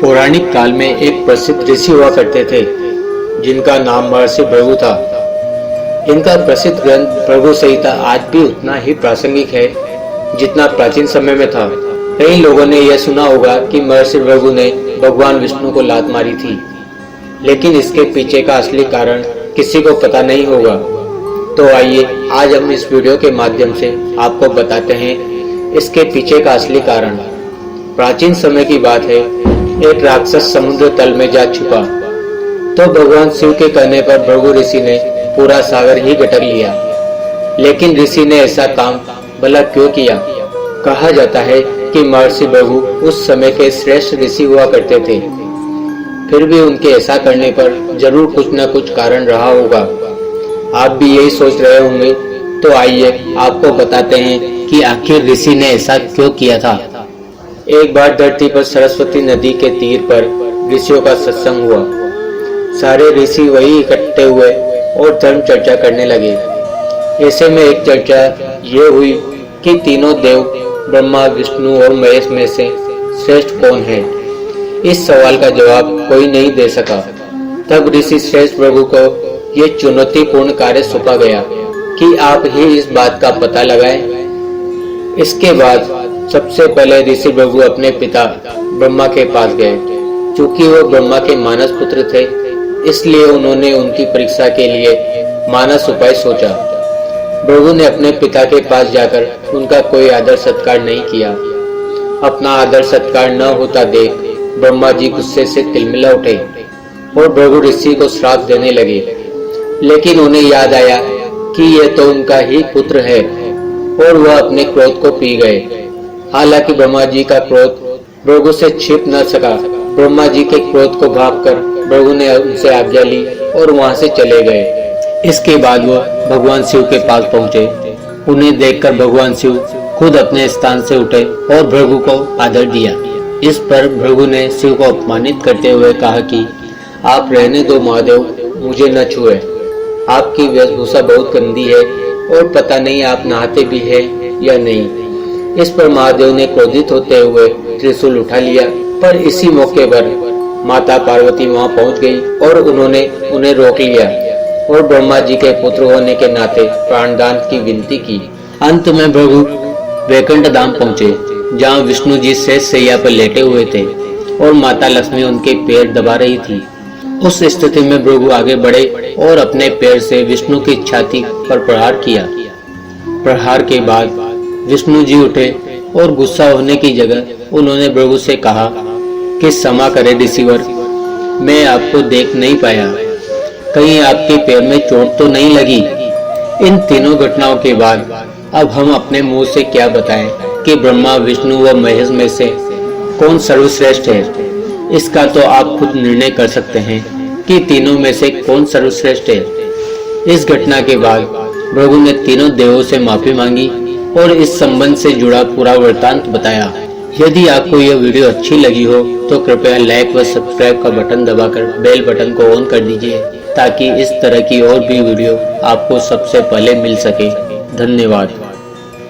पौराणिक काल में एक प्रसिद्ध ऋषि हुआ करते थे जिनका नाम महर्षि भृगु था। इनका प्रसिद्ध ग्रंथ भृगु संहिता आज भी उतना ही प्रासंगिक है जितना प्राचीन समय में था। कई लोगों ने यह सुना होगा कि महर्षि भृगु ने भगवान विष्णु को लात मारी थी, लेकिन इसके पीछे का असली कारण किसी को पता नहीं होगा। तो आइए आज हम इस वीडियो के माध्यम से आपको बताते हैं इसके पीछे का असली कारण। प्राचीन समय की बात है, एक राक्षस समुद्र तल में जा छुपा तो भगवान शिव के कहने पर भृगु ऋषि ने पूरा सागर ही गटर लिया। लेकिन ऋषि ने ऐसा काम भला क्यों किया? कहा जाता है कि महर्षि भृगु उस समय के श्रेष्ठ ऋषि हुआ करते थे, फिर भी उनके ऐसा करने पर जरूर कुछ न कुछ कारण रहा होगा। आप भी यही सोच रहे होंगे, तो आइए आपको बताते हैं कि आखिर ऋषि ने ऐसा क्यों किया था। एक बार धरती पर सरस्वती नदी के तीर पर ऋषियों का सत्संग हुआ। सारे ऋषि वही इकट्ठे हुए और धर्म चर्चा करने लगे। ऐसे में एक चर्चा ये हुई कि तीनों देव ब्रह्मा, विष्णु और महेश में से श्रेष्ठ कौन है। इस सवाल का जवाब कोई नहीं दे सका। तब ऋषि श्रेष्ठ भृगु को ये चुनौतीपूर्ण कार्य सौंपा गया कि आप ही इस बात का पता लगाएं। इसके बाद सबसे पहले ऋषि भृगु अपने पिता ब्रह्मा के पास गए। चूंकि वो ब्रह्मा के मानस पुत्र थे, इसलिए उन्होंने उनकी परीक्षा के लिए मानस उपाय सोचा। भृगु ने अपने पिता के पास जाकर उनका कोई आदर सत्कार नहीं किया। अपना आदर सत्कार न होता देख ब्रह्मा जी गुस्से से तिलमिला उठे और भृगु ऋषि को श्राप देने लगे। लेकिन उन्हें याद आया कि यह तो उनका ही पुत्र है और वह अपने क्रोध को पी गए। हालांकि ब्रह्मा जी का क्रोध भृगु से छिप न सका। ब्रह्मा जी के क्रोध को भांपकर भृगु ने उनसे आज्ञा ली और वहां से चले गए। इसके बाद वह भगवान शिव के पास पहुंचे। उन्हें देखकर भगवान शिव खुद अपने स्थान से उठे और भृगु को आदर दिया। इस पर भृगु ने शिव को अपमानित करते हुए कहा कि आप रहने दो महादेव, मुझे न छुए। आपकी वेशभूषा बहुत गंदी है और पता नहीं आप नहाते भी है या नहीं। इस पर महादेव ने क्रोधित होते हुए त्रिशूल उठा लिया, पर इसी मौके पर माता पार्वती वहां पहुंच गई और उन्होंने उन्हें रोक लिया और ब्रह्मा जी के पुत्र होने के नाते प्राणदान की विनती की। अंत में भृगु वैकुंठ धाम पहुंचे, जहां विष्णु जी शेष शैया पर लेटे हुए थे और माता लक्ष्मी उनके पैर दबा रही थी। उस स्थिति में भृगु आगे बढ़े और अपने पैर से विष्णु की छाती पर प्रहार किया। प्रहार के बाद विष्णु जी उठे और गुस्सा होने की जगह उन्होंने भृगु से कहा कि क्षमा करें ऋषिवर, मैं आपको देख नहीं पाया, कहीं आपके पैर में चोट तो नहीं लगी। इन तीनों घटनाओं के बाद अब हम अपने मुंह से क्या बताएं कि ब्रह्मा, विष्णु व महेश में से कौन सर्वश्रेष्ठ है। इसका तो आप खुद निर्णय कर सकते हैं कि तीनों में से कौन सर्वश्रेष्ठ है। इस घटना के बाद भृगु ने तीनों देवों से माफी मांगी और इस संबंध से जुड़ा पूरा वृत्तांत बताया। यदि आपको यह वीडियो अच्छी लगी हो तो कृपया लाइक व सब्सक्राइब का बटन दबाकर बेल बटन को ऑन कर दीजिए, ताकि इस तरह की और भी वीडियो आपको सबसे पहले मिल सके। धन्यवाद।